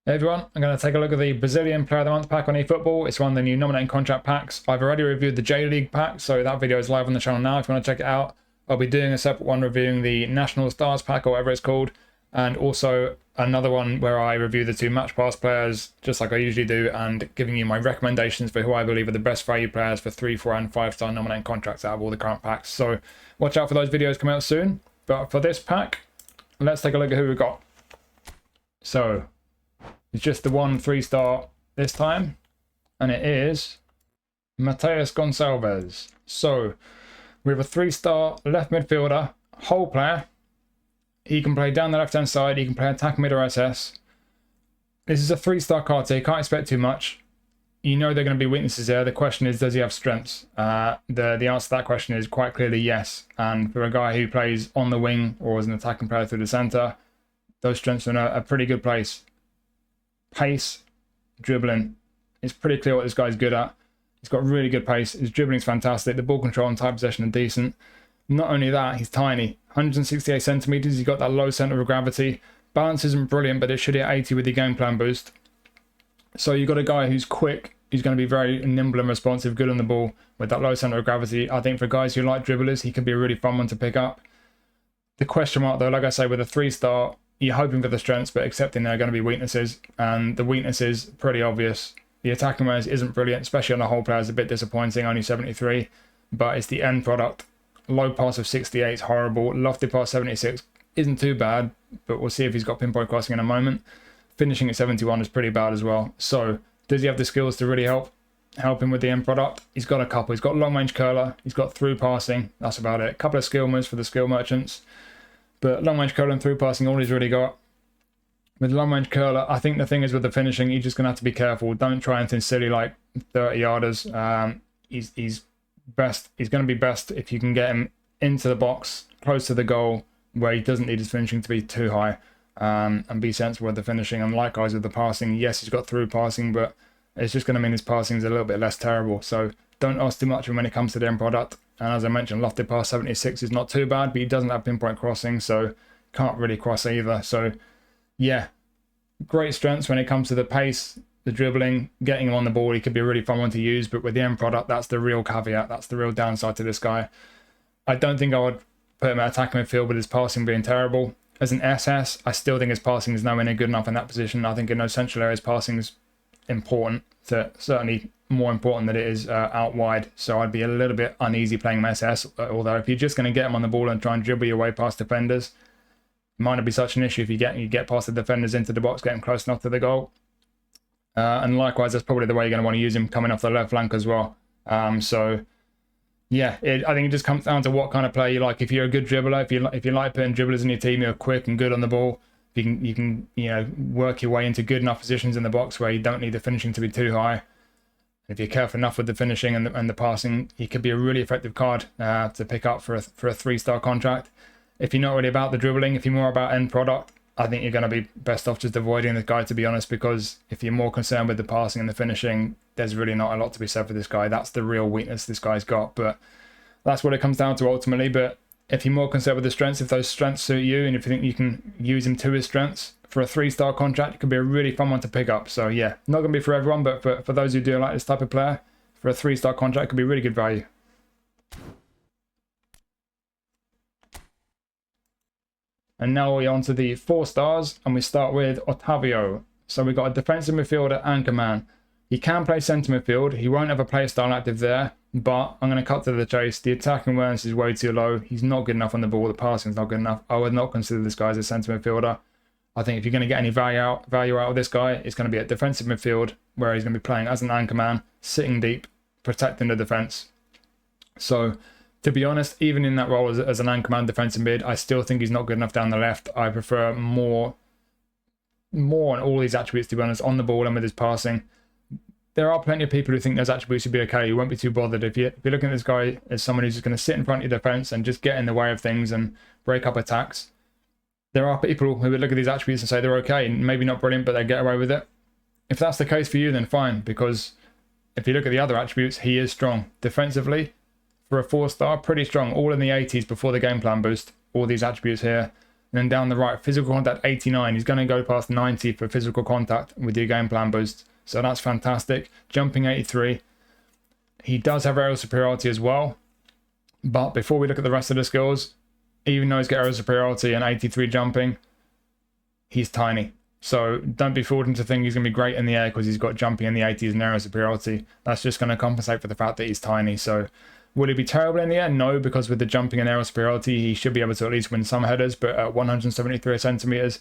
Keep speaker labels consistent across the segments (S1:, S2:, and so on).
S1: Hey everyone, I'm going to take a look at the Brazilian Player of the Month pack on eFootball. It's one of the new nominating contract packs. I've already reviewed the J-League pack, so that video is live on the channel now if you want to check it out. I'll be doing a separate one reviewing the National Stars pack or whatever it's called, and also another one where I review the two match pass players, just like I usually do, and giving you my recommendations for who I believe are the best value players for 3, 4 and 5 star nominating contracts out of all the current packs. So watch out for those videos coming out soon. But for this pack, let's take a look at who we've got. So it's just the 1 3-star this time, and it is Mateus Gonçalves. So we have a 3-star left midfielder, whole player. He can play down the left-hand side, he can play attack mid or SS. This is a 3-star card, so you can't expect too much. You know there are going to be weaknesses there. The question is, does he have strengths? The answer to that question is quite clearly yes. And for a guy who plays on the wing or as an attacking player through the centre, those strengths are in a pretty good place. Pace, dribbling, it's pretty clear what this guy's good at. He's got really good pace, his dribbling's fantastic, the ball control and tight possession are decent. Not only that, he's tiny, 168 centimetres, he's got that low centre of gravity. Balance isn't brilliant, but it should hit 80 with the game plan boost. So you've got a guy who's quick, he's going to be very nimble and responsive, good on the ball with that low centre of gravity. I think for guys who like dribblers, he can be a really fun one to pick up. The question mark though, like I say, with a 3-star, you're hoping for the strengths, but accepting there are going to be weaknesses, and the weaknesses pretty obvious. The attacking range isn't brilliant, especially on the whole player, is a bit disappointing, only 73, but it's the end product. Low pass of 68 is horrible. Lofted pass 76 isn't too bad, but we'll see if he's got pinpoint crossing in a moment. Finishing at 71 is pretty bad as well. So does he have the skills to really help him with the end product? He's got a couple. He's got long range curler, he's got through passing, that's about it. A couple of skill moves for the skill merchants. But long range curler and through passing, all he's really got. With long range curler, I think the thing is with the finishing, you're just going to have to be careful. Don't try anything silly like 30 yarders. He's going to be best if you can get him into the box, close to the goal, where he doesn't need his finishing to be too high, and be sensible with the finishing. And likewise with the passing, yes, he's got through passing, but it's just going to mean his passing is a little bit less terrible. So don't ask too much when it comes to the end product. And as I mentioned, lofted pass 76 is not too bad, but he doesn't have pinpoint crossing, so can't really cross either. So yeah, great strengths when it comes to the pace, the dribbling, getting him on the ball. He could be a really fun one to use, but with the end product, that's the real caveat. That's the real downside to this guy. I don't think I would put him at attacking midfield with his passing being terrible. As an SS, I still think his passing is nowhere near good enough in that position. I think in those central areas, passing is important, certainly more important than it is out wide. So I'd be a little bit uneasy playing him SS, although if you're just going to get him on the ball and try and dribble your way past defenders, it might not be such an issue if you get past the defenders into the box, getting close enough to the goal. And likewise, that's probably the way you're going to want to use him coming off the left flank as well. So yeah, I think it just comes down to what kind of player you like. If you're a good dribbler, if you like putting dribblers in your team, you're quick and good on the ball. You can work your way into good enough positions in the box where you don't need the finishing to be too high. If you're careful enough with the finishing and the passing, he could be a really effective card to pick up for a 3-star contract. If you're not really about the dribbling, if you're more about end product, I think you're going to be best off just avoiding the guy, to be honest, because if you're more concerned with the passing and the finishing, there's really not a lot to be said for this guy. That's the real weakness this guy's got, but that's what it comes down to ultimately. But if you're more concerned with the strengths, if those strengths suit you, and if you think you can use him to his strengths, for a 3-star contract, it could be a really fun one to pick up. So yeah, not going to be for everyone, but for those who do like this type of player, for a 3-star contract, it could be really good value. And now we're on to the 4 stars, and we start with Otávio. So we've got a defensive midfielder, anchor man. He can play centre midfield. He won't have a player style active there, but I'm going to cut to the chase. The attacking awareness is way too low. He's not good enough on the ball. The passing is not good enough. I would not consider this guy as a centre midfielder. I think if you're going to get any value out of this guy, it's going to be at defensive midfield, where he's going to be playing as an anchor man, sitting deep, protecting the defence. So to be honest, even in that role as an anchor man defensive mid, I still think he's not good enough down the left. I prefer more on all these attributes, to be honest, on the ball and with his passing. There are plenty of people who think those attributes should be okay. You won't be too bothered. If you're looking at this guy as someone who's just going to sit in front of your defence and just get in the way of things and break up attacks, there are people who would look at these attributes and say they're okay, maybe not brilliant, but they get away with it. If that's the case for you, then fine, because if you look at the other attributes, he is strong. Defensively, for a 4-star, pretty strong. All in the 80s before the game plan boost. All these attributes here. And then down the right, physical contact 89. He's going to go past 90 for physical contact with your game plan boost. So that's fantastic. Jumping 83. He does have aerial superiority as well. But before we look at the rest of the skills, even though he's got aerial superiority and 83 jumping, he's tiny. So don't be fooled into thinking he's going to be great in the air because he's got jumping in the 80s and aerial superiority. That's just going to compensate for the fact that he's tiny. So will he be terrible in the air? No, because with the jumping and aerial superiority, he should be able to at least win some headers. But at 173 centimeters,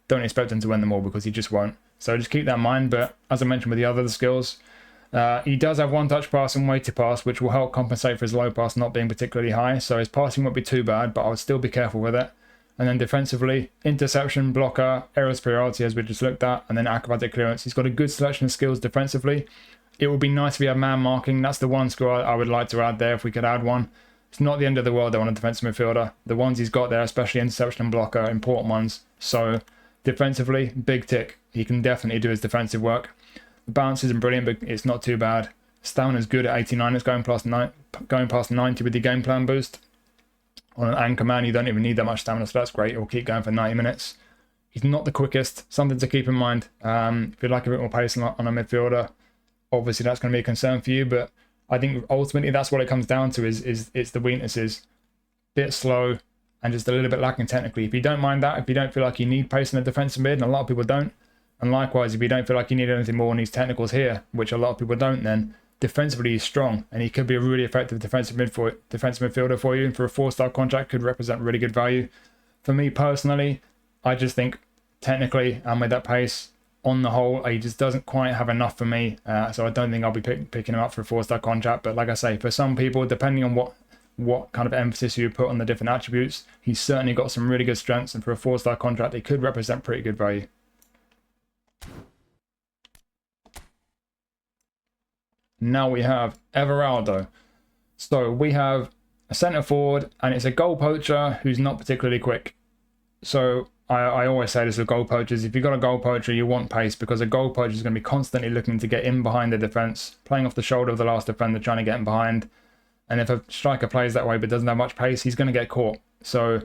S1: don't expect him to win them all because he just won't. So just keep that in mind. But as I mentioned with the other skills, he does have one touch pass and weighted pass, which will help compensate for his low pass not being particularly high. So his passing won't be too bad, but I would still be careful with it. And then defensively, interception, blocker, aerial superiority, as we just looked at, and then acrobatic clearance. He's got a good selection of skills defensively. It would be nice if he had man marking. That's the one skill I would like to add there if we could add one. It's not the end of the world though on a defensive midfielder. The ones he's got there, especially interception and blocker, are important ones. So defensively, big tick. He can definitely do his defensive work. The balance isn't brilliant, but it's not too bad. Stamina's good at 89. It's going past 90 with the game plan boost. On an anchor man, you don't even need that much stamina, so that's great. It'll keep going for 90 minutes. He's not the quickest. Something to keep in mind. If you'd like a bit more pace on a midfielder, obviously that's going to be a concern for you, but I think ultimately that's what it comes down to is it's the weaknesses. Bit slow and just a little bit lacking technically. If you don't mind that, if you don't feel like you need pace in a defensive mid, and a lot of people don't, and likewise, if you don't feel like you need anything more in these technicals here, which a lot of people don't, then defensively he's strong and he could be a really effective defensive midfielder for you, and for a 4-star contract could represent really good value. For me personally, I just think technically and with that pace, on the whole, he just doesn't quite have enough for me, so I don't think I'll be picking him up for a 4-star contract. But like I say, for some people, depending on what kind of emphasis you put on the different attributes, he's certainly got some really good strengths, and for a 4-star contract he could represent pretty good value. Now we have Everaldo. So we have a centre forward, and it's a goal poacher who's not particularly quick. So I always say this with goal poachers: if you've got a goal poacher, you want pace, because a goal poacher is going to be constantly looking to get in behind the defence, playing off the shoulder of the last defender, trying to get in behind. And if a striker plays that way but doesn't have much pace, he's going to get caught. So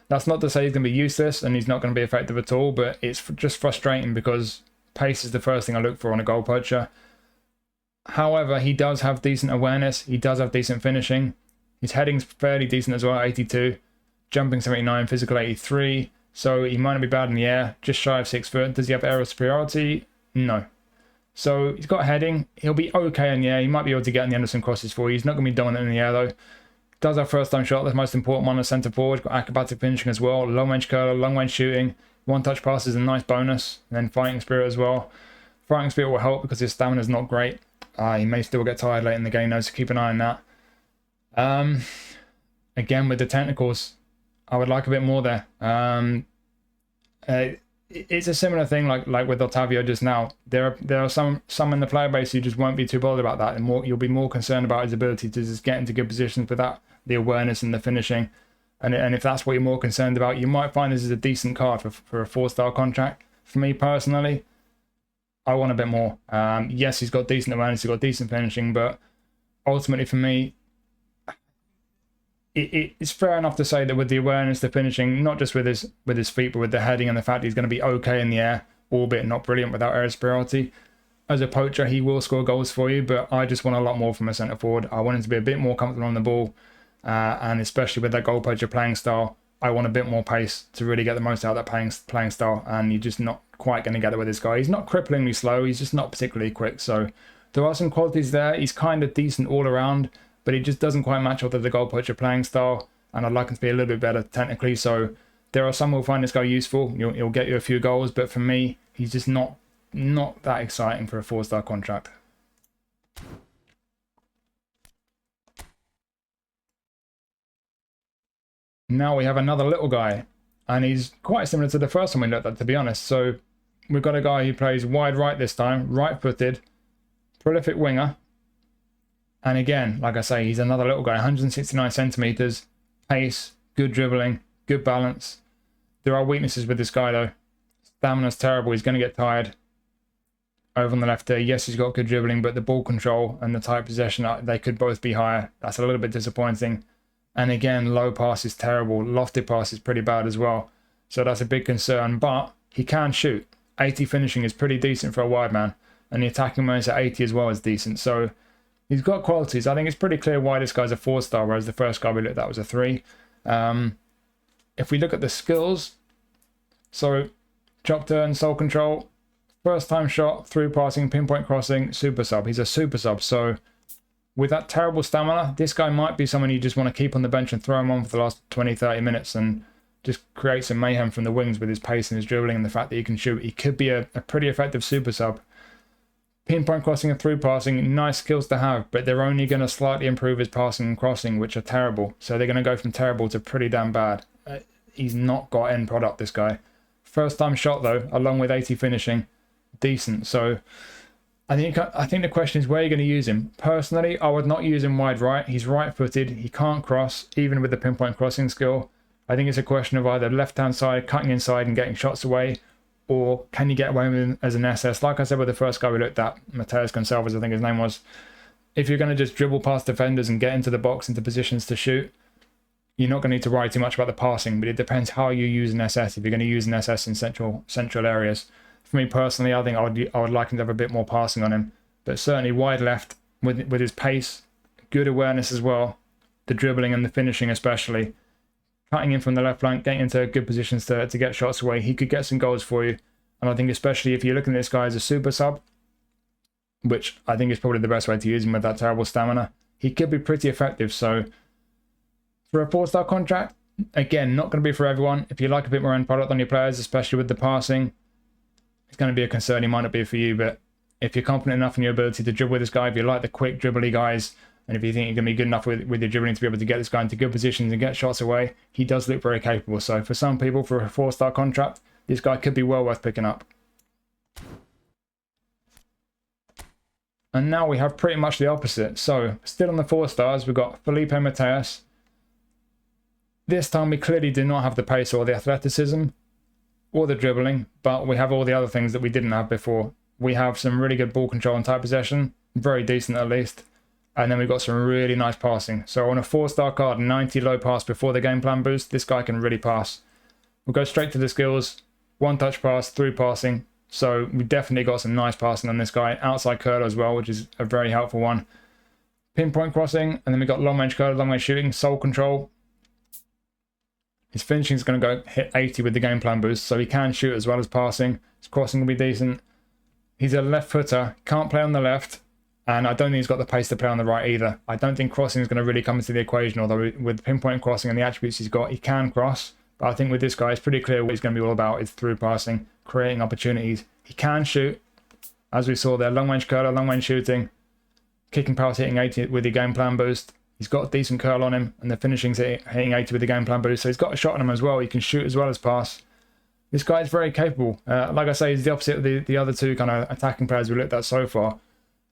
S1: that's not to say he's going to be useless and he's not going to be effective at all, but it's just frustrating because pace is the first thing I look for on a goal poacher. However, he does have decent awareness. He does have decent finishing. His heading's fairly decent as well, 82. Jumping 79, physical 83. So he might not be bad in the air, just shy of 6 foot. Does he have aerial superiority? No. So he's got heading. He'll be okay in the air. He might be able to get in the end of some crosses for you. He's not going to be dominant in the air though. Does have first time shot. That's the most important one as centre forward. Got acrobatic finishing as well. Long range curler, long range shooting. One touch pass is a nice bonus. And then fighting spirit as well. Fighting spirit will help because his stamina is not great. He may still get tired late in the game though, so keep an eye on that. Again, with the technicals, I would like a bit more there. It's a similar thing like with Otávio just now. There are some in the player base who just won't be too bothered about that, and you'll be more concerned about his ability to just get into good positions with that, the awareness and the finishing. And if that's what you're more concerned about, you might find this is a decent card for a 4-star contract. For me personally, I want a bit more. Yes, he's got decent awareness, he's got decent finishing, but ultimately for me, it's fair enough to say that with the awareness, the finishing, not just with his feet, but with the heading and the fact he's going to be okay in the air, albeit not brilliant without aerial superiority. As a poacher, he will score goals for you, but I just want a lot more from a centre forward. I want him to be a bit more comfortable on the ball, and especially with that goal poacher playing style, I want a bit more pace to really get the most out of that playing style, and you're just not quite going to get it with this guy. He's not cripplingly slow, he's just not particularly quick, so there are some qualities there. He's kind of decent all around, but he just doesn't quite match up with the goal poacher playing style, and I'd like him to be a little bit better technically. So there are some who will find this guy useful. He'll get you a few goals, but for me, he's just not that exciting for a 4-star contract. Now we have another little guy, and he's quite similar to the first one we looked at, to be honest. So we've got a guy who plays wide right this time, right-footed, prolific winger. And again, like I say, he's another little guy, 169 centimeters, pace, good dribbling, good balance. There are weaknesses with this guy though. Stamina's terrible, he's going to get tired. Over on the left there, yes, he's got good dribbling, but the ball control and the tight possession, they could both be higher. That's a little bit disappointing. And again, low pass is terrible. Lofted pass is pretty bad as well. So that's a big concern, but he can shoot. 80 finishing is pretty decent for a wide man, and the attacking minus at 80 as well is decent. So he's got qualities. I think it's pretty clear why this guy's a 4-star, whereas the first guy we looked at was a 3. If we look at the skills, so chop turn, soul control, first time shot, through passing, pinpoint crossing, super sub. He's a super sub. So with that terrible stamina, this guy might be someone you just want to keep on the bench and throw him on for the last 20-30 minutes and just create some mayhem from the wings with his pace and his dribbling and the fact that he can shoot. He could be a pretty effective super sub. Pinpoint crossing and through passing, nice skills to have, but they're only going to slightly improve his passing and crossing, which are terrible. So they're going to go from terrible to pretty damn bad. He's not got end product, this guy. First time shot though, along with 80 finishing, decent. So I think the question is where you're going to use him. Personally, I would not use him wide right. He's right-footed. He can't cross, even with the pinpoint crossing skill. I think it's a question of either left-hand side, cutting inside and getting shots away, or can you get away with him as an SS? Like I said with the first guy we looked at, Mateus Gonçalves, I think his name was. If you're going to just dribble past defenders and get into the box, into positions to shoot, you're not going to need to worry too much about the passing, but it depends how you use an SS. If you're going to use an SS in central areas. For me personally, I think I would like him to have a bit more passing on him, but certainly wide left with his pace, good awareness as well, the dribbling and the finishing especially. Cutting in from the left flank, getting into good positions to get shots away. He could get some goals for you. And I think especially if you're looking at this guy as a super sub, which I think is probably the best way to use him with that terrible stamina, he could be pretty effective. So for a 4-star contract, again, not going to be for everyone. If you like a bit more end product on your players, especially with the passing, it's going to be a concern. He might not be for you, but if you're confident enough in your ability to dribble with this guy, if you like the quick dribbly guys, and if you think you're going to be good enough with your dribbling to be able to get this guy into good positions and get shots away, he does look very capable. So for some people, for a 4-star contract, this guy could be well worth picking up. And now we have pretty much the opposite. So still on the 4 stars, we've got Fellipe Mateus. This time we clearly do not have the pace or the athleticism or the dribbling, but we have all the other things that we didn't have before. We have some really good ball control and tight possession, very decent at least. And then we've got some really nice passing. So on a 4-star card, 90 low pass before the game plan boost, this guy can really pass. We'll go straight to the skills. 1-touch pass, through passing. So we definitely got some nice passing on this guy. Outside curler as well, which is a very helpful one. Pinpoint crossing, and then we got long range curler, long range shooting, soul control. His finishing is going to go hit 80 with the game plan boost, so he can shoot as well as passing. His crossing will be decent. He's a left footer, can't play on the left. And I don't think he's got the pace to play on the right either. I don't think crossing is going to really come into the equation, although with pinpoint crossing and the attributes he's got, he can cross. But I think with this guy, it's pretty clear what he's going to be all about is through passing, creating opportunities. He can shoot, as we saw there, long range curler, long range shooting, kicking pass hitting 80 with the game plan boost. He's got a decent curl on him, and the finishing's hitting 80 with the game plan boost. So he's got a shot on him as well. He can shoot as well as pass. This guy is very capable. Like I say, he's the opposite of the other two kind of attacking players we looked at so far.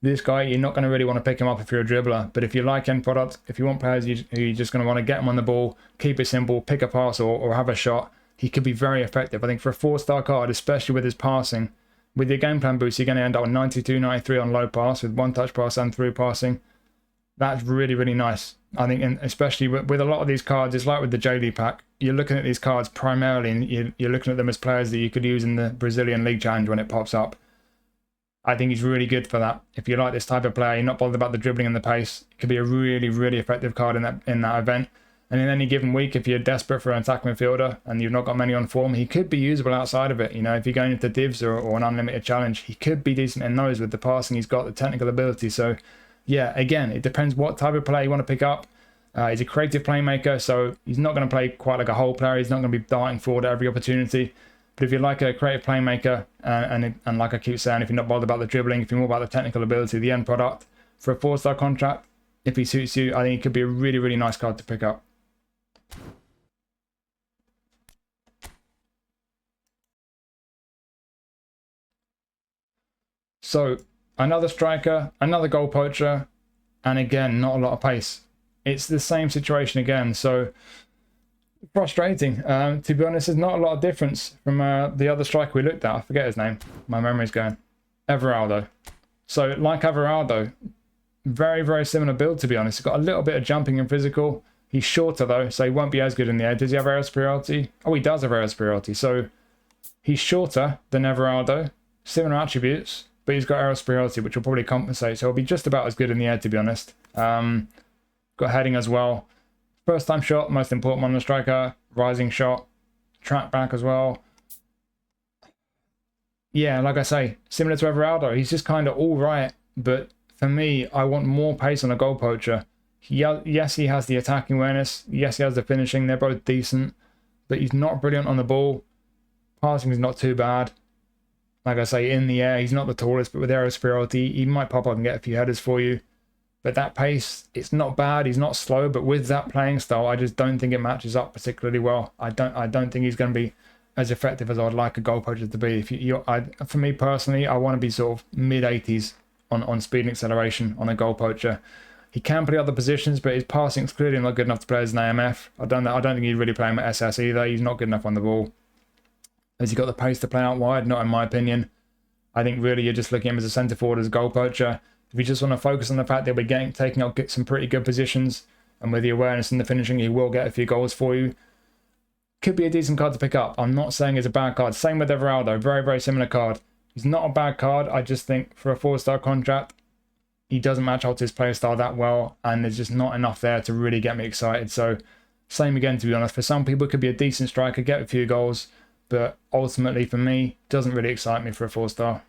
S1: This guy, you're not going to really want to pick him up if you're a dribbler. But if you like end product, if you want players who you're just going to want to get him on the ball, keep it simple, pick a pass or have a shot, he could be very effective. I think for a 4-star card, especially with his passing, with your game plan boost, you're going to end up with 92, 93 on low pass with 1-touch pass and through passing. That's really, really nice. I think, and especially with a lot of these cards, it's like with the J League pack. You're looking at these cards primarily, and you're looking at them as players that you could use in the Brazilian League Challenge when it pops up. I think he's really good for that. If you like this type of player, you're not bothered about the dribbling and the pace, it could be a really, really effective card in that event. And in any given week, if you're desperate for an attack midfielder and you've not got many on form, he could be usable outside of it. You know, if you're going into divs or an unlimited challenge, he could be decent in those with the passing. He's got the technical ability. So, yeah, again, it depends what type of player you want to pick up. He's a creative playmaker, so he's not going to play quite like a whole player. He's not going to be darting forward at every opportunity. But if you're like a creative playmaker, and like I keep saying, if you're not bothered about the dribbling, if you're more about the technical ability, the end product, for a 4-star contract, if he suits you, I think it could be a really, really nice card to pick up. So, another striker, another goal poacher, and again, not a lot of pace. It's the same situation again, so frustrating. To be honest, there's not a lot of difference from the other striker we looked at. I forget his name. My memory's going. Everaldo. So, like Everaldo, very, very similar build, to be honest. He's got a little bit of jumping and physical, He's shorter though, so he won't be as good in the air. Does he have aerial superiority? Oh, he does have aerial superiority. So he's shorter than Everaldo, similar attributes, but he's got aerial superiority, which will probably compensate. So he'll be just about as good in the air, to be honest. Got heading as well. First time shot, most important one on the striker. Rising shot, track back as well. Yeah, like I say, similar to Everaldo, he's just kind of all right. But for me, I want more pace on a goal poacher. Yes, he has the attacking awareness. Yes, he has the finishing. They're both decent, but he's not brilliant on the ball. Passing is not too bad. Like I say, in the air, he's not the tallest, but with aerial superiority, he might pop up and get a few headers for you. But that pace, it's not bad. He's not slow, but with that playing style, I just don't think it matches up particularly well. I don't think he's going to be as effective as I'd like a goal poacher to be. For me personally, I want to be sort of mid-80s on speed and acceleration on a goal poacher. He can play other positions, but his passing is clearly not good enough to play as an AMF. I don't think he'd really play him at SS either. He's not good enough on the ball. Has he got the pace to play out wide? Not in my opinion. I think really you're just looking at him as a centre forward, as a goal poacher. If you just want to focus on the fact that we're taking up some pretty good positions, and with the awareness and the finishing, he will get a few goals for you. Could be a decent card to pick up. I'm not saying it's a bad card. Same with Everaldo. Very, very similar card. He's not a bad card. I just think for a 4-star contract, he doesn't match up to his player style that well, and there's just not enough there to really get me excited. So, same again, to be honest. For some people, it could be a decent striker, get a few goals, but ultimately, for me, doesn't really excite me for a 4-star.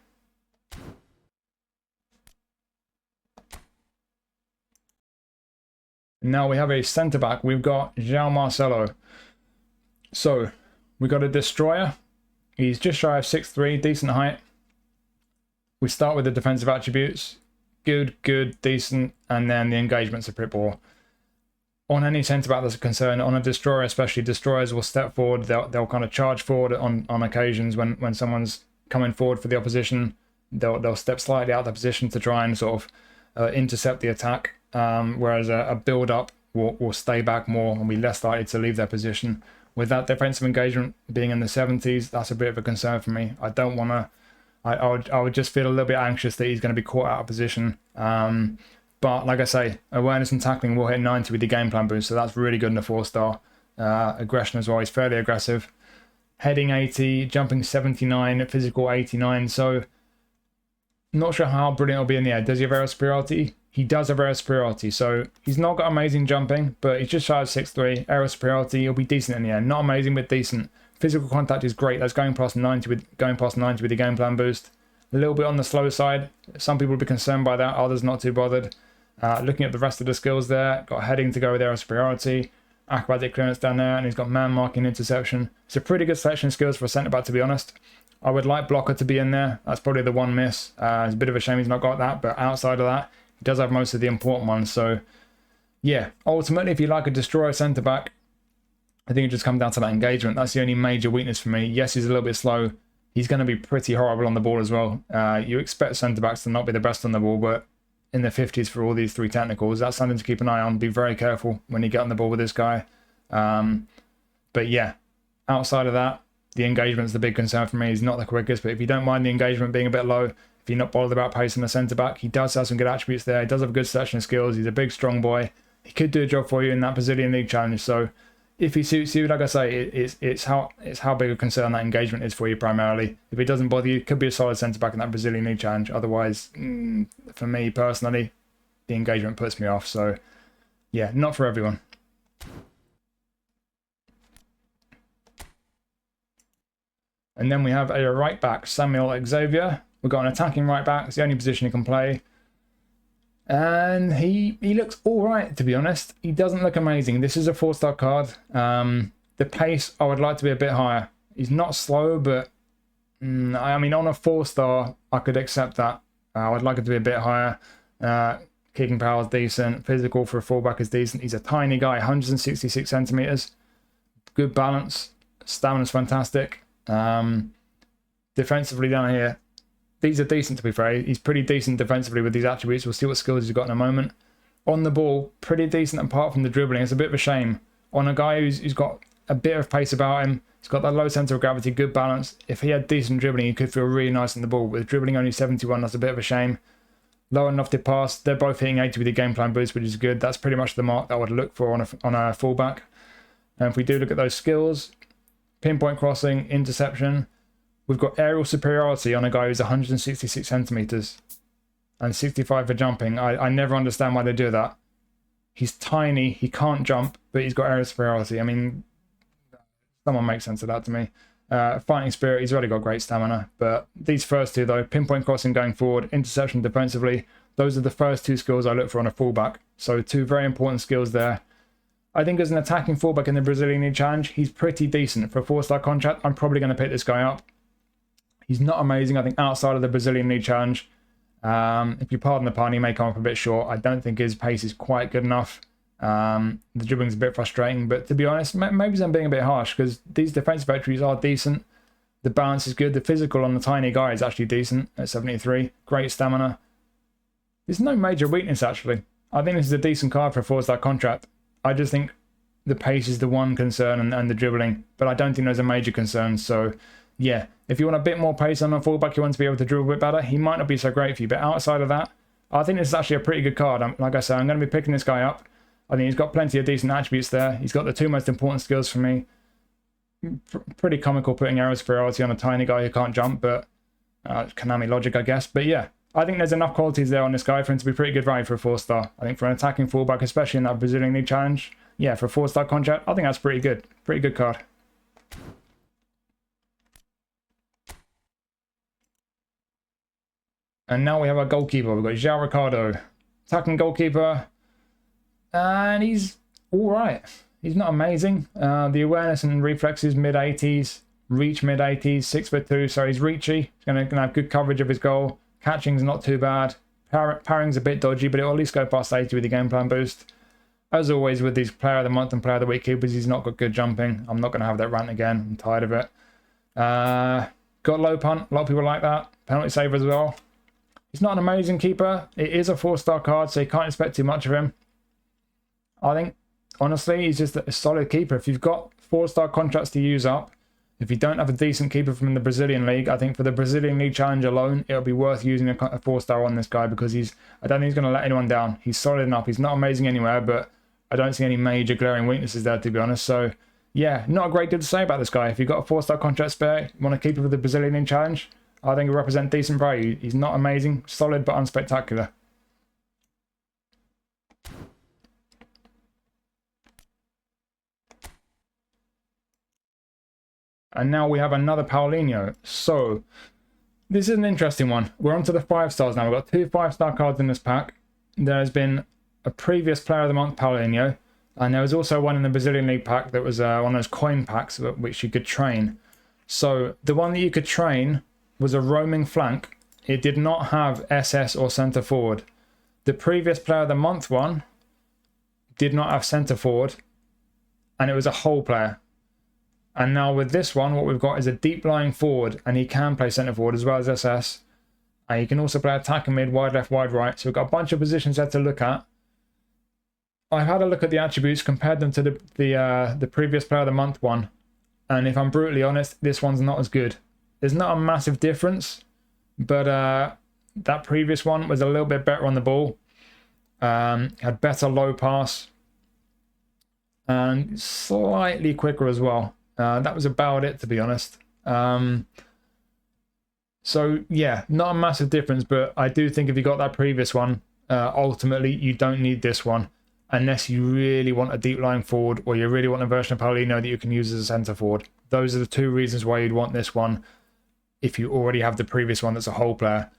S1: Now we have a centre-back. We've got João Marcelo. So, we got a destroyer. He's just shy of 6'3", decent height. We start with the defensive attributes. Good, decent, and then the engagement's a pretty poor. On any centre-back that's a concern, on a destroyer especially, destroyers will step forward. They'll kind of charge forward on occasions when someone's coming forward for the opposition. They'll step slightly out of the position to try and sort of intercept the attack. Whereas a build-up will stay back more and be less likely to leave their position. With that defensive engagement being in the 70s, that's a bit of a concern for me. I don't want to. I would just feel a little bit anxious that he's going to be caught out of position. But like I say, awareness and tackling will hit 90 with the game plan boost, so that's really good in a 4-star. Aggression as well, he's fairly aggressive. Heading 80, jumping 79, physical 89. So not sure how brilliant it'll be in the air. Does he have aerial superiority? He does have aerial superiority, so he's not got amazing jumping, but he's just shy of 6'3". Aerial superiority, he'll be decent in the air. Not amazing, but decent. Physical contact is great. That's going past 90 with the game plan boost. A little bit on the slow side. Some people will be concerned by that. Others not too bothered. Looking at the rest of the skills there, got heading to go with aerial superiority, acrobatic clearance down there, and he's got man marking, interception. It's a pretty good selection of skills for a centre back, to be honest. I would like blocker to be in there. That's probably the one miss. It's a bit of a shame he's not got that, but outside of that, he does have most of the important ones. So yeah, ultimately, if you like a destroyer centre back, I think it just comes down to that engagement. That's the only major weakness for me. Yes, he's a little bit slow. He's going to be pretty horrible on the ball as well. You expect centre backs to not be the best on the ball, but in the 50s for all these 3 technicals, that's something to keep an eye on. Be very careful when you get on the ball with this guy. But yeah, outside of that, the engagement's the big concern for me. He's not the quickest, but if you don't mind the engagement being a bit low, if you're not bothered about pacing the centre back, he does have some good attributes there. He does have a good selection of skills. He's a big, strong boy. He could do a job for you in that Brazilian League challenge. So if he suits you, like I say, it's how big a concern that engagement is for you primarily. If it doesn't bother you, it could be a solid centre back in that Brazilian League challenge. Otherwise, for me personally, the engagement puts me off. So yeah, not for everyone. And then we have a right back, Samuel Xavier. We've got an attacking right back. It's the only position he can play. And he looks all right, to be honest. He doesn't look amazing. This is a 4-star card. The pace, I would like to be a bit higher. He's not slow, but I mean, on a 4-star, I could accept that. I would like it to be a bit higher. Kicking power is decent. Physical for a fullback is decent. He's a tiny guy, 166 centimeters. Good balance. Stamina's fantastic. Defensively down here, these are decent, to be fair. He's pretty decent defensively with these attributes. We'll see what skills he's got in a moment. On the ball, pretty decent apart from the dribbling. It's a bit of a shame. On a guy who's got a bit of pace about him, he's got that low centre of gravity, good balance. If he had decent dribbling, he could feel really nice on the ball. With dribbling only 71, that's a bit of a shame. low and lofted pass. They're both hitting 80 with the game plan boost, which is good. That's pretty much the mark that I would look for on a fullback. And if we do look at those skills, pinpoint crossing, interception, we've got aerial superiority on a guy who's 166 centimeters and 65 for jumping. I never understand why they do that. He's tiny, he can't jump, but he's got aerial superiority. I mean, someone make sense of that to me. Fighting spirit, he's already got great stamina. But these first two, though, pinpoint crossing going forward, interception defensively, those are the first two skills I look for on a fullback. So two very important skills there. I think as an attacking fullback in the Brazilian League Challenge, he's pretty decent. For a 4-star contract, I'm probably going to pick this guy up. He's not amazing, I think, outside of the Brazilian League Challenge. If you pardon the pun, he may come up a bit short. I don't think his pace is quite good enough. The dribbling's a bit frustrating, but to be honest, maybe I'm being a bit harsh because these defensive attributes are decent. The balance is good. The physical on the tiny guy is actually decent at 73. Great stamina. There's no major weakness, actually. I think this is a decent card for a 4-star contract. I just think the pace is the one concern and the dribbling, but I don't think there's a major concern. So, yeah, if you want a bit more pace on a fullback, you want to be able to dribble a bit better, he might not be so great for you. But outside of that, I think this is actually a pretty good card. Like I said, I'm going to be picking this guy up. I think he's got plenty of decent attributes there. He's got the two most important skills for me. Pretty comical putting aerial superiority on a tiny guy who can't jump, but Konami logic, I guess. But yeah, I think there's enough qualities there on this guy for him to be pretty good value for a 4-star. I think for an attacking fullback, especially in that Brazilian League Challenge, yeah, for a 4-star contract, I think that's pretty good. Pretty good card. And now we have our goalkeeper. We've got João Ricardo, attacking goalkeeper. And he's all right. He's not amazing. The awareness and reflexes mid-80s, reach mid-80s, 6'2", so he's reachy. He's going to have good coverage of his goal. Catching's not too bad. Parring's a bit dodgy, but it'll at least go past 80 with the game plan boost. As always with these Player of the Month and Player of the Week keepers, he's not got good jumping. I'm not going to have that rant again. I'm tired of it. Got low punt. A lot of people like that. Penalty saver as well. He's not an amazing keeper. It is a 4-star card, so you can't expect too much of him. I think, honestly, he's just a solid keeper. If you've got 4-star contracts to use up, if you don't have a decent keeper from the Brazilian League, I think for the Brazilian League Challenge alone, it'll be worth using a 4-star on this guy because I don't think he's going to let anyone down. He's solid enough. He's not amazing anywhere, but I don't see any major glaring weaknesses there, to be honest. So, yeah, not a great deal to say about this guy. If you've got a 4-star contract spare, you want to keep him for the Brazilian League Challenge, I think he'll represent decent value. He's not amazing, solid, but unspectacular. And now we have another Paulinho. So, this is an interesting one. We're on to the 5-stars now. We've got two 5-star cards in this pack. There has been a previous Player of the Month, Paulinho. And there was also one in the Brazilian League pack that was one of those coin packs which you could train. So, the one that you could train was a roaming flank. It did not have SS or centre forward. The previous Player of the Month one did not have centre forward. And it was a whole player. And now with this one, what we've got is a deep lying forward, and he can play centre forward as well as SS. And he can also play attacking mid, wide left, wide right. So we've got a bunch of positions there to look at. I've had a look at the attributes, compared them to the previous Player of the Month one. And if I'm brutally honest, this one's not as good. There's not a massive difference, but that previous one was a little bit better on the ball. Had better low pass. And slightly quicker as well. That was about it, to be honest. So, yeah, not a massive difference, but I do think if you got that previous one, ultimately, you don't need this one, unless you really want a deep line forward, or you really want a version of Paulinho that you can use as a centre forward. Those are the two reasons why you'd want this one, if you already have the previous one that's a whole player.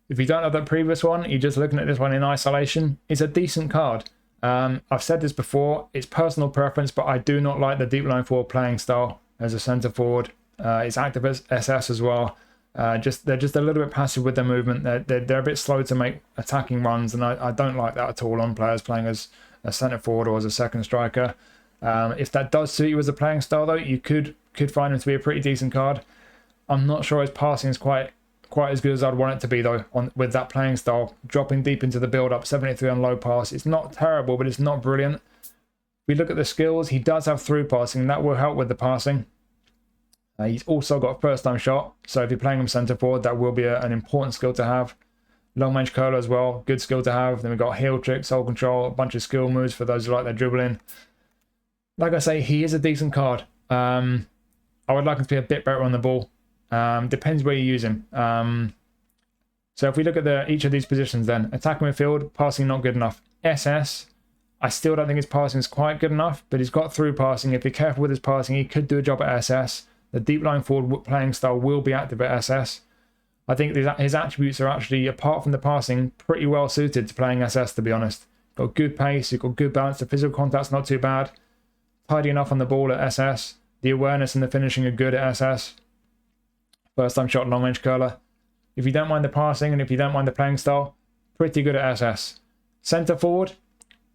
S1: If you don't have that previous one, you're just looking at this one in isolation, it's a decent card. I've said this before, it's personal preference, but I do not like the deep line forward playing style as a centre forward. It's active as SS as well. They're just a little bit passive with their movement. They're a bit slow to make attacking runs, and I don't like that at all on players playing as a centre forward or as a second striker. If that does suit you as a playing style, though, you could find him to be a pretty decent card. I'm not sure his passing is quite as good as I'd want it to be, though, with that playing style. Dropping deep into the build-up, 73 on low pass. It's not terrible, but it's not brilliant. If we look at the skills, he does have through passing, and that will help with the passing. He's also got a first-time shot, so if you're playing him centre forward, that will be an important skill to have. Long range curler as well, good skill to have. Then we've got heel trick, soul control, a bunch of skill moves for those who like their dribbling. Like I say, he is a decent card. I would like him to be a bit better on the ball. Depends where you use him. So if we look at each of these positions then, attacking midfield, passing not good enough. SS, I still don't think his passing is quite good enough, but he's got through passing. If you're careful with his passing, he could do a job at SS. The deep line forward playing style will be active at SS. I think his attributes are actually, apart from the passing, pretty well suited to playing SS, to be honest. Got good pace, you've got good balance, the physical contact's not too bad. Tidy enough on the ball at SS. The awareness and the finishing are good at SS. First time shot, long range curler. If you don't mind the passing and if you don't mind the playing style, pretty good at SS. Centre forward,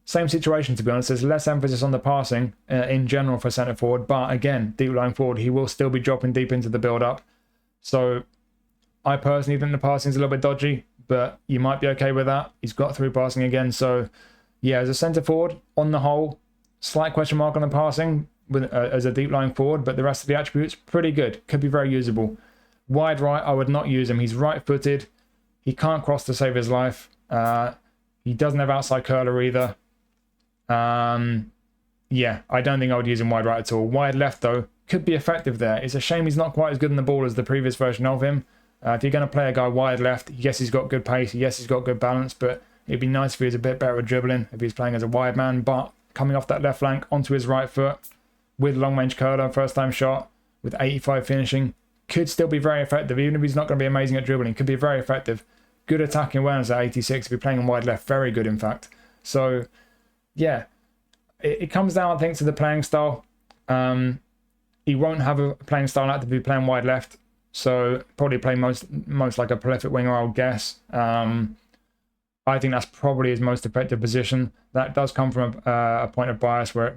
S1: same situation to be honest. There's less emphasis on the passing in general for centre forward, but again, deep line forward, he will still be dropping deep into the build-up. So I personally think the passing is a little bit dodgy, but you might be okay with that. He's got through passing again, so yeah, as a centre forward, on the whole, slight question mark on the passing as a deep line forward, but the rest of the attributes, pretty good. Could be very usable. Wide right, I would not use him. He's right-footed. He can't cross to save his life. He doesn't have outside curler either. Yeah, I don't think I would use him wide right at all. Wide left, though, could be effective there. It's a shame he's not quite as good in the ball as the previous version of him. If you're going to play a guy wide left, yes, he's got good pace. Yes, he's got good balance, but it'd be nice if he was a bit better at dribbling, if he's playing as a wide man. But coming off that left flank onto his right foot with long-range curler, first-time shot, with 85 finishing, could still be very effective. Even if he's not going to be amazing at dribbling, could be very effective. Good attacking awareness at 86 if you're playing on wide left. Very good, in fact. So, yeah, it comes down, I think, to the playing style. He won't have a playing style active if you're playing wide left. So, probably play most like a prolific winger, I would guess. I think that's probably his most effective position. That does come from a point of bias where,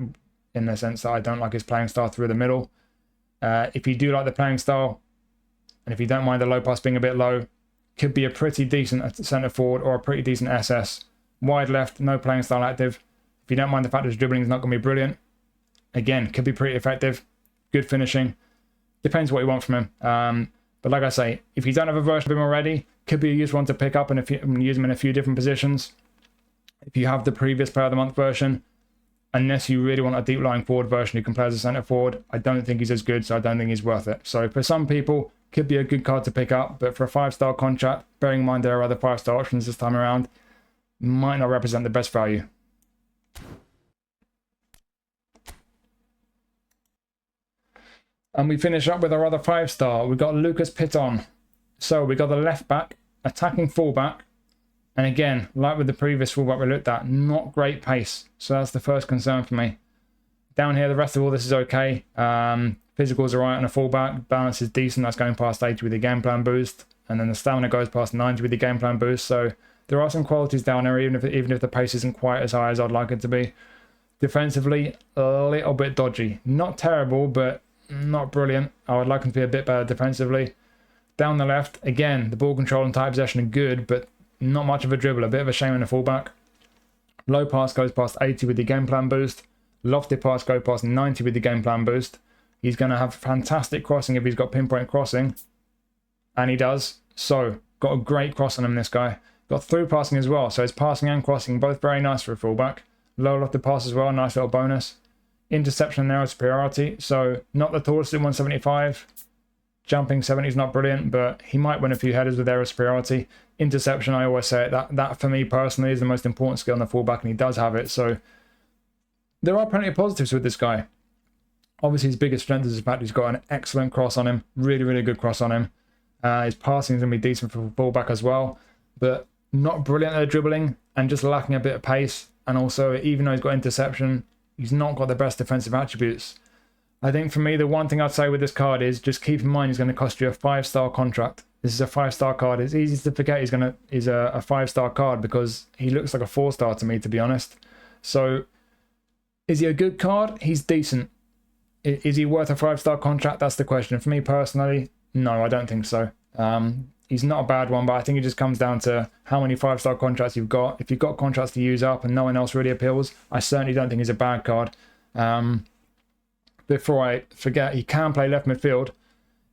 S1: in the sense that I don't like his playing style through the middle. If you do like the playing style, and if you don't mind the low pass being a bit low, could be a pretty decent centre forward or a pretty decent SS. Wide left, no playing style active. If you don't mind the fact that his dribbling is not going to be brilliant, again, could be pretty effective. Good finishing. Depends what you want from him. But like I say, if you don't have a version of him already, could be a useful one to pick up and use him in a few different positions. If you have the previous Player of the Month version, unless you really want a deep lying forward version who can play as a centre forward, I don't think he's as good, so I don't think he's worth it. So for some people, could be a good card to pick up, but for a 5-star contract, bearing in mind there are other 5-star options this time around, might not represent the best value. And we finish up with our other 5-star. We've got Lucas Piton. So we got the left back, attacking fullback. And again, like with the previous fullback we looked at, not great pace. So that's the first concern for me. Down here, the rest of all this is okay. Physicals are right on a fullback. Balance is decent. That's going past 80 with the game plan boost. And then the stamina goes past 90 with the game plan boost. So there are some qualities down there, even if the pace isn't quite as high as I'd like it to be. Defensively, a little bit dodgy. Not terrible, but not brilliant. I would like him to be a bit better defensively. Down the left, again, the ball control and tight possession are good, but not much of a dribble. A bit of a shame in the fullback. Low pass goes past 80 with the game plan boost. Lofted pass goes past 90 with the game plan boost. He's going to have fantastic crossing if he's got pinpoint crossing. And he does. So, got a great cross on him, this guy. Got through passing as well. So his passing and crossing, both very nice for a fullback. Low lofted pass as well, nice little bonus. Interception and narrow superiority. So, not the tallest at 175. Jumping 70 is not brilliant, but he might win a few headers with aerial superiority. Interception, I always say it, that for me personally is the most important skill on the fullback, and he does have it. So, there are plenty of positives with this guy. Obviously, his biggest strength is the fact he's got an excellent cross on him. Really, really good cross on him. His passing is going to be decent for fullback as well, but not brilliant at dribbling and just lacking a bit of pace. And also, even though he's got interception, he's not got the best defensive attributes. I think for me, the one thing I'd say with this card is just keep in mind he's going to cost you a 5-star contract. This is a 5-star card. It's easy to forget he's a 5-star card because he looks like a 4-star to me, to be honest. So, is he a good card? He's decent. Is he worth a 5-star contract? That's the question. For me personally, no, I don't think so. He's not a bad one, but I think it just comes down to how many 5-star contracts you've got. If you've got contracts to use up and no one else really appeals, I certainly don't think he's a bad card. Before I forget, he can play left midfield.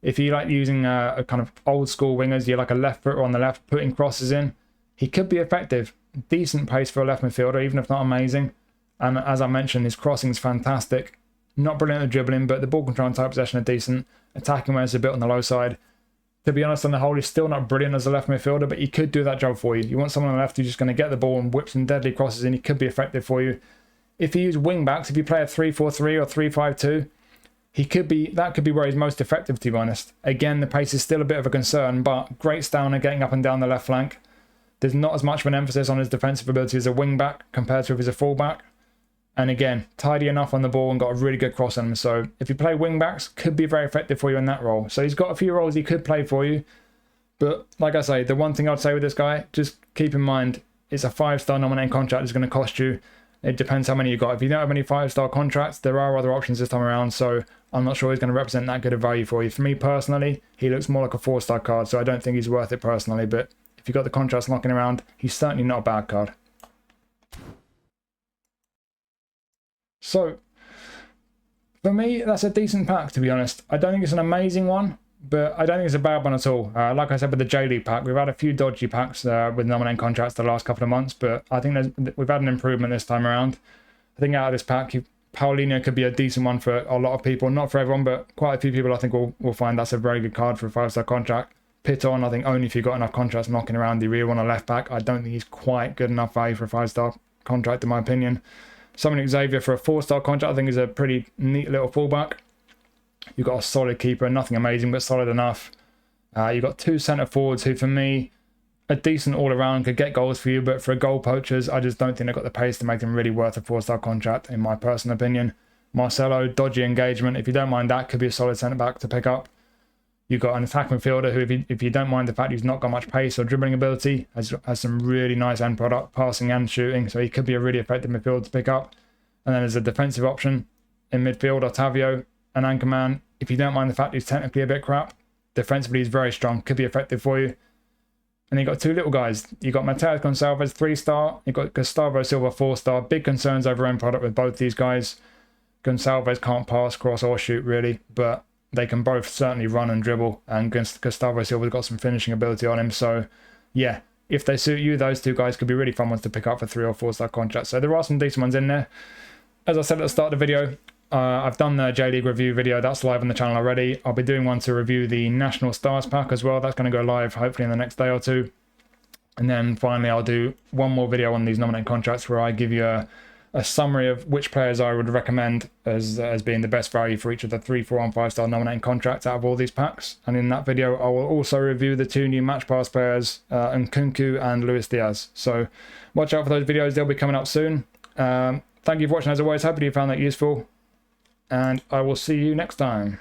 S1: If you like using a kind of old school wingers, you're like a left footer on the left, putting crosses in, He could be effective. Decent pace for a left midfielder, even if not amazing. And as I mentioned, his crossing's fantastic. Not brilliant at dribbling, but the ball control and tight possession are decent. Attacking when it's a bit on the low side. To be honest, on the whole, he's still not brilliant as a left midfielder, but he could do that job for you. You want someone on the left who's just going to get the ball and whip some deadly crosses in. He could be effective for you. If you use wing backs, if you play a 3-4-3 or 3-5-2, that could be where he's most effective, to be honest. Again, the pace is still a bit of a concern, but great stamina getting up and down the left flank. There's not as much of an emphasis on his defensive ability as a wing back compared to if he's a full back. And again, tidy enough on the ball and got a really good cross on him. So if you play wing backs, could be very effective for you in that role. So he's got a few roles he could play for you. But like I say, the one thing I'd say with this guy, just keep in mind, it's a 5-star nominating contract. It's going to cost you. It depends how many you got. If you don't have any 5-star contracts, there are other options this time around. So I'm not sure he's going to represent that good of value for you. For me personally, he looks more like a 4-star card. So I don't think he's worth it personally. But if you've got the contracts knocking around, he's certainly not a bad card. So, for me, that's a decent pack, to be honest. I don't think it's an amazing one, but I don't think it's a bad one at all. Like I said with the J-League pack, we've had a few dodgy packs with nominating contracts the last couple of months, but I think we've had an improvement this time around. I think out of this pack, Paulinho could be a decent one for a lot of people. Not for everyone, but quite a few people I think will find that's a very good card for a 5-star contract. Piton, I think only if you've got enough contracts knocking around, you really want a left back. I don't think he's quite good enough value for a 5-star contract, in my opinion. Someone like Xavier for a 4-star contract, I think is a pretty neat little fullback. You've got a solid keeper, nothing amazing, but solid enough. You've got 2 centre forwards who, for me, a decent all-around, could get goals for you, but for goal poachers, I just don't think they've got the pace to make them really worth a 4-star contract, in my personal opinion. Marcelo, dodgy engagement. If you don't mind that, could be a solid centre-back to pick up. You've got an attack midfielder who, if you don't mind the fact he's not got much pace or dribbling ability, has some really nice end product, passing and shooting, so he could be a really effective midfielder to pick up. And then as a defensive option in midfield, Otávio, an anchor man. If you don't mind the fact he's technically a bit crap, defensively he's very strong, could be effective for you. And you've got 2 little guys. You've got Mateus Gonçalves, 3-star. You've got Gustavo Silva, 4-star. Big concerns over end product with both these guys. Gonçalves can't pass, cross or shoot really, but they can both certainly run and dribble, and Gustavo Silva's got some finishing ability on him. So, yeah, if they suit you, those 2 guys could be really fun ones to pick up for 3 or 4-star contracts. So there are some decent ones in there. As I said at the start of the video, I've done the J-League review video. That's live on the channel already. I'll be doing one to review the National Stars pack as well. That's going to go live hopefully in the next day or 2. And then finally, I'll do one more video on these nominating contracts where I give you a summary of which players I would recommend as being the best value for each of the 3, 4 and 5-star nominating contracts out of all these packs. And in that video, I will also review the 2 new match pass players, Nkunku and Luis Diaz. So watch out for those videos. They'll be coming up soon. Thank you for watching as always. Hope you found that useful. And I will see you next time.